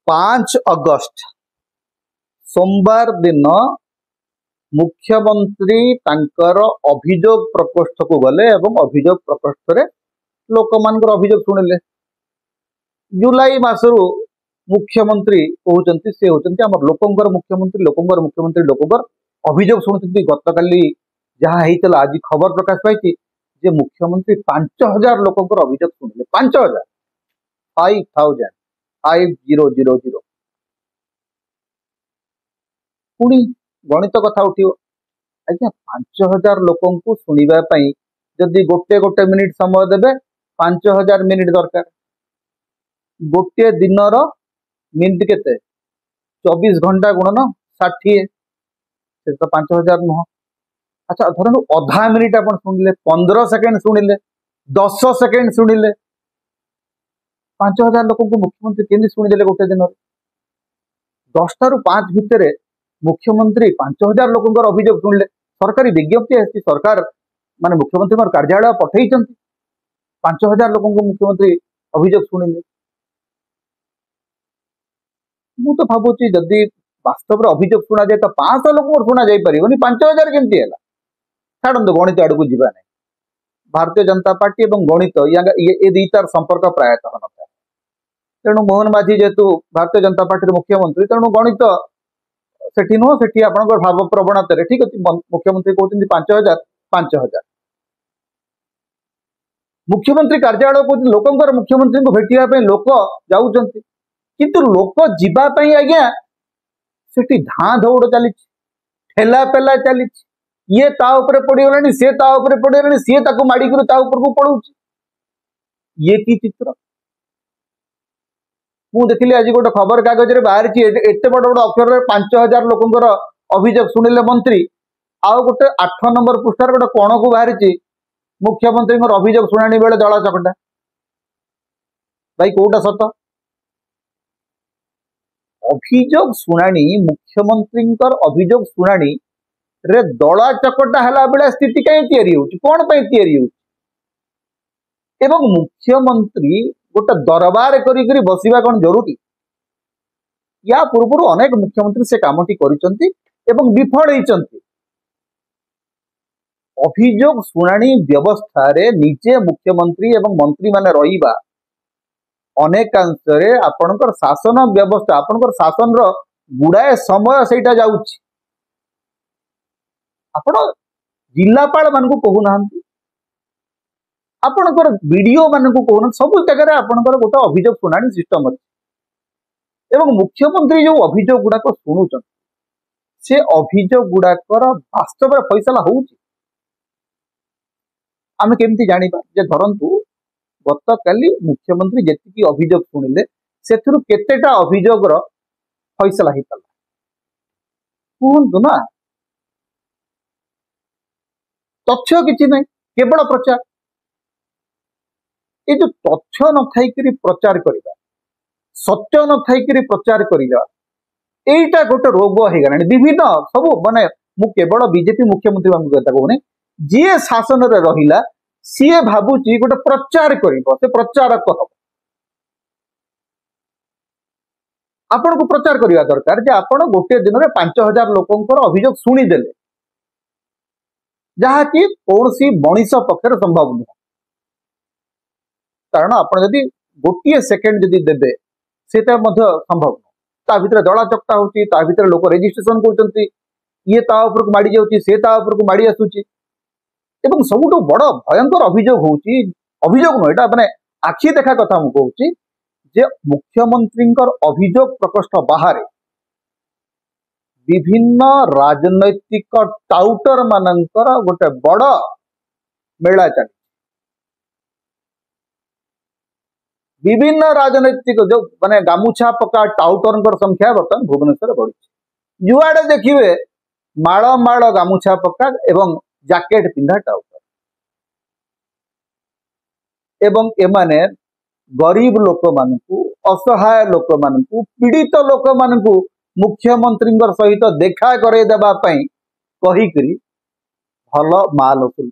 5 अगस्त सोमवार दिन मुख्यमंत्री तांकर अभियोग प्रकोष्ठ को गले एवं अभियोग प्रकोष्ठ रे लोक मानकर अभियोग शुणिले। जुलाई मासरु मुख्यमंत्री कहते से होचंती हमर लोकंकर मुख्यमंत्री लोकंकर अभियोग शुणुचंती। गतकाली जहाँ होता आज खबर प्रकाश पाई जे मुख्यमंत्री 5000 लोकंकर अभियोग शुणिले। 5000 5000 पुणी गणित कथा उठियो आज्ञा 5000 लोक शुणापी जदि गोटे गोटे मिनिट समय देवे 5000 मिनिट दरकार। गोटे दिनर मिनिट केते 24 घंटा गुणन 60 से तो 5000 नुह। अच्छा धरन अधा मिनिट आप शुणिले 15 सेकेंड शुणिले 10 सेकेंड शुणिले 5000 लोक मुख्यमंत्री केमी शुणीदे गोटे दिन 10 टा 5 भितर मुख्यमंत्री 5000 लोक अभियोग शुणिले। सरकारी विज्ञप्ति आसी सरकार माने मुख्यमंत्री कार्यालय पठई 5000 लोक मुख्यमंत्री अभियोग शुणिले। मु तो भावुची जदि वास्तव अभियोग शुणा जाए तो 500 लोक शुणा जा पार 5000 केमती है छाड़ू गणित आड़ को जीवा नहीं। भारतीय जनता पार्टी और गणित ये दुईटार संपर्क प्रायतः न था। तेणु मोहन माझी जेहेतु भारतीय जनता पार्टी मुख्यमंत्री तेणु गणित सेठी नुह सेठी आपंकर भाव प्रवणता ठीक अच्छे। मुख्यमंत्री कहते 5000 मुख्यमंत्री कार्यालय कहते लोकंर मुख्यमंत्री को भेटिया लोक जाऊँच किंतु लोक जीवाई आज्ञा सेठी धाँ दौड़ चली ठेला पेला चली ये ता ऊपर पड़गला सी ता ऊपर पड़गला सी माड़ी ता ऊपर को पड़ू ये की चित्र। मु देखिली आज गोटे खबर कागज बाहरी एत बड़ बड़ अक्षर 5000 लोकंर अभियोग शुणिले मंत्री आउ गोटे 8 नंबर पृष्ठार गोटे कण को बाहरी मुख्यमंत्री अभियोग शुणाणी बेले दला चकटा। भाई कोटा सत अभियोग शुणाणी मुख्यमंत्री अभियोग शुणाणी रे दला चकटा है बेले स्थिति कहीं तैयारी होची कौन पे तैयारी होची एवं मुख्यमंत्री गोटे दरबार करी बसिबा कौन जरूरी। या पूर्व अनेक मुख्यमंत्री से कामटी करिसंती एवं विफल होइसंती। अभियोग शुणाणी व्यवस्था रे निजे मुख्यमंत्री एवं मंत्री माने रहिबा अनेकांश रे आपनकर शासन व्यवस्था आपनकर शासन रो गुड़ाए समय सेटा जाउची। आपण जिलापाल मान को कहू नाहंती आपनकर वीडियो मान को कहू सब जगह आपनकर गोटे अभियोग शुणाणी सिस्टम अच्छे एवं मुख्यमंत्री जो अभियोग गुड़ाक शुणुचन से अभियोग गुड़ाकर वास्तव फैसला होउची आमे केमती जानिबा जे धरंतु गत काली मुख्यमंत्री जेतिकी अभियोग शुणिले सेथिरु केतेटा अभियोग रो फैसला हितला कहंतु ना। तथ्य किछि नहीं केवल प्रचार ये जो तथ्य न थाइकरी प्रचार करिबा सत्य न थाइकरी प्रचार करिबा एटा गोटे रोग हो गलानी विभिन्न सब माने मु केवल बीजेपी मुख्यमंत्री मान कथा कहूनी जी शासन रे रहिला सी भाबुची गोटे प्रचार करिबो से प्रचारक हो आपण को प्रचार करिया दरकार जे आपण गोटे दिन रे 5000 लोकंकर अभियोग शुणी देले जहा कि कौनसी मनीष पक्षर संभव नुह। कारण आप गोटे सेकेंड जदि देवे से संभव नुह ता भीतर दला चकटा होची ता भीतर लोक रेजिस्ट्रेशन करचंती ये ता ऊपर को माड़ी जाउची से ता ऊपर को माड़ी आसुची एवं सबुठ बड़ भयंकर अभियोग होची अभियोग नुह एटा माने आखि देखा कथा मु कहूची जे मुख्यमंत्रींकर अभियोग प्रकोष्ठ बाहर विभिन्न राजनैतिक टाउटर मानकर गोटे बड़ मेला चली विभिन्न राजनैतिक जो माने गामुछा पका टाउटर संख्या बर्तमान भुवनेश्वर बढ़ी जुआड़े देखिए माड़ माड़ गामुछा पका एवं जैकेट पिंधा टाउटर एवं एमाने गरीब लोक मानकु असहाय लोक मानकु पीड़ित लोक मानकु मुख्यमंत्री सहित देखा करे देबा पई कही करी भल माल वसूल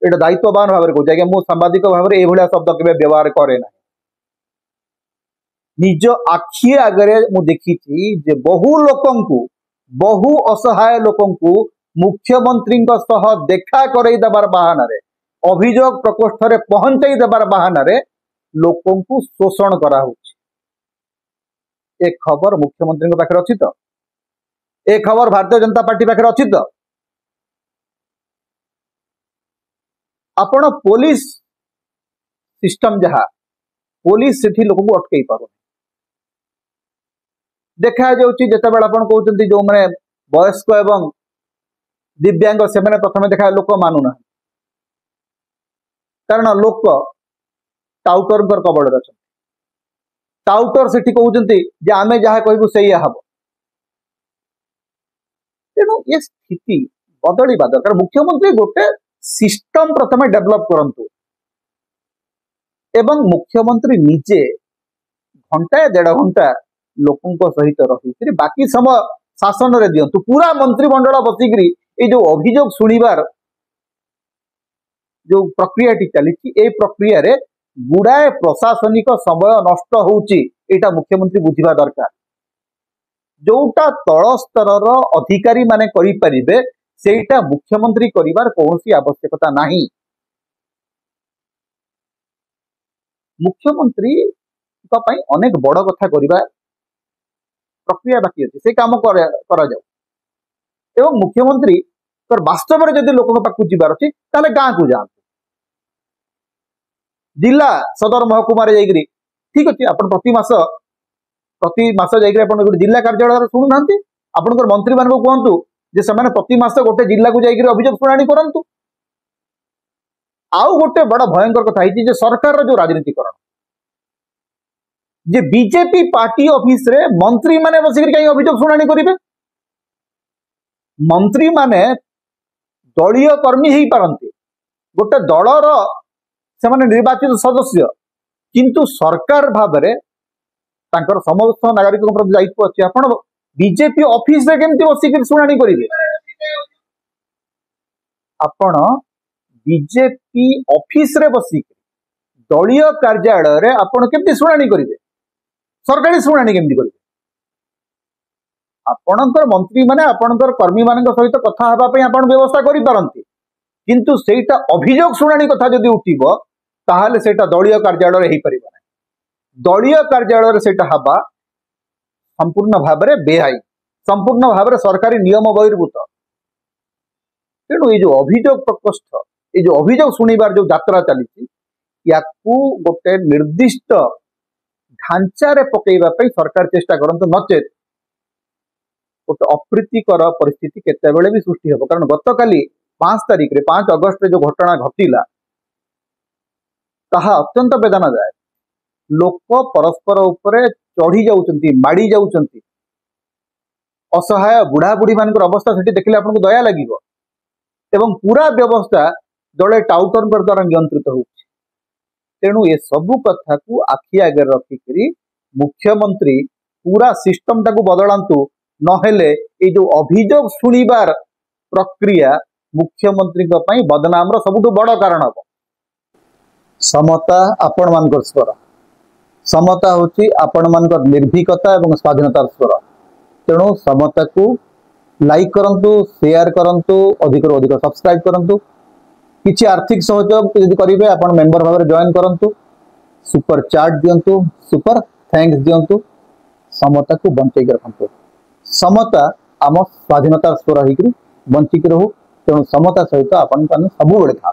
कर दायित्ववान भाव में कहूँ मु सांबादिक भाव में यह शब्द के व्यवहार करे ना निज आखि आगे मु देखी जे बहु लोकंकु बहु असहाय लोकंकु मुख्यमंत्री देखा करई देबार बहाना रे अभियोग प्रकोष्ठ रे पहुंचाई देबार बहाना रे लोकंकु शोषण करा होछि। ए खबर मुख्यमंत्री पाखे अच्छी तो ए खबर भारतीय जनता पार्टी पाखे अच्छी तो आपण पुलिस सिस्टम जहा पुलिस सेठी लोक को अटकई पार देखा जिते बेले आप कहते जो मैंने वयस्क एवं दिव्यांग से मैंने प्रथम देखा लोक मानुना कारण लोक टाउटर कबड़ अच्छा टाउटर से कहते आम जहाँ कहूँ से हम तेणु ये स्थिति बदलवा दरकार। मुख्यमंत्री गोटे सिस्टम प्रथम डेभलप करंतु एवं मुख्यमंत्री निजे घंटा 1.5 घंटा लोकों सहित रही बाकी समय शासन रे दियंतु पूरा मंत्रिमंडल बसिक जो अभियोग शुणिबार जो प्रक्रिया चली ए प्रक्रिया रे गुड़ाए प्रशासनिक समय नष्ट होउची एटा मुख्यमंत्री बुझिबा दरकार। जोटा तल स्तर अधिकारी माने करि परिबे सेटा मुख्यमंत्री करिवार कोनोसी आवश्यकता नाही। मुख्यमंत्री का पई अनेक बड़ कथा करिबा प्रक्रिया बाकी अछि से काम करा जाऊ एवं मुख्यमंत्री तर वास्तव में जदि लोक पाक जीवार अच्छी ताले गाँ को जातु जिला सदर महकुमा जाइए ठीक अच्छे आप प्रति मास जाइए जिला कार्यालय शुणुना आपंकर मंत्री मान कहतु जे से प्रति मास गोटे जिला को जाइए अभियोग शुणाणी करंतु। आउ गोटे बड़ भयंकर कथा है सरकार जो राजनीतिकरण जे बीजेपी पार्टी ऑफिस रे मंत्री माने बसिक कहीं अभियोग शुणाणी करेंगे। मंत्री माने दलीय कर्मी ही पारंती गोटे दलर से निर्वाचित सदस्य किंतु सरकार भाव में तांकर समस्त नागरिकों प्रति दायित्व अच्छे आप बीजेपी ऑफिस रे केमती बसिक शुणाणी करेंगे। आपण बीजेपी ऑफिस रे बसिक दलीय कार्यालय रे आपण केमती शुणाणी करेंगे सरकारी शुणाणी केमती करेंगे। आपणकर मंत्री माने आपणकर कर्मी मानक सहित कथा हेबा पई आपण व्यवस्था करि पारंती किंतु सेटा अभियोग शुणाणी कथा जदि उठिबो ताहाले सेटा दलीय कार्यालय रे हेई परिबो नै। दलीय कार्यालय रे सेटा हबा संपूर्ण भाव में बेआईन संपूर्ण भाव में सरकारी नियम बहिर्भूत। तेणु ये जो अभियोग प्रकोष्ठ ये जो अभियोग शुणिबार जो यात्रा चली याकू गोटे निर्दिष्ट ढांचा रे पकेइबा पई सरकार चेष्टा करंतु नचेत गोटे अप्रीतिकर परिस्थिति केतेबेले भी सृष्टि हो। कारण गतकाली 5 तारिख रे 5 अगस्त रे जो घटना घटिला ताहा अत्यंत वेदनादायक। लोक परस्पर उपरे चढ़ी जाउचंती माड़ी जाउचंती असहाय बुढ़ा बुढ़ी मानकर अवस्था सेठी देखिले आपको दया लागिबो एवं पूरा व्यवस्था दले टाउटर द्वारा नियंत्रित होउछि। तेणु ये सबु कथा को आखि आगे रखिकरी मुख्यमंत्री पूरा सिस्टम टाकू बदलांतु नहेले ये जो अभियोग शुणिबार प्रक्रिया मुख्यमंत्री बदनाम सबुठु बड़ कारण हम। समता आपण मानकर स्वर समता होची आपण मानकर निर्भीकता एवं स्वाधीनतार स्वर। तेणु समता को लाइक करंतु शेयर करंतु अधिक अधिक सब्सक्राइब करंतु किछि आर्थिक सहयोग यदि करिवे आपण मेंबर भाव जॉइन करंतु सुपर चार्ट दियंतु सुपर थैंक्स दियंतु समता को बंचै रखंतु। समता आम स्वाधीनतार स्वर होकर बंचिक रहू। तेणु समता सहित आपण सब बेले था।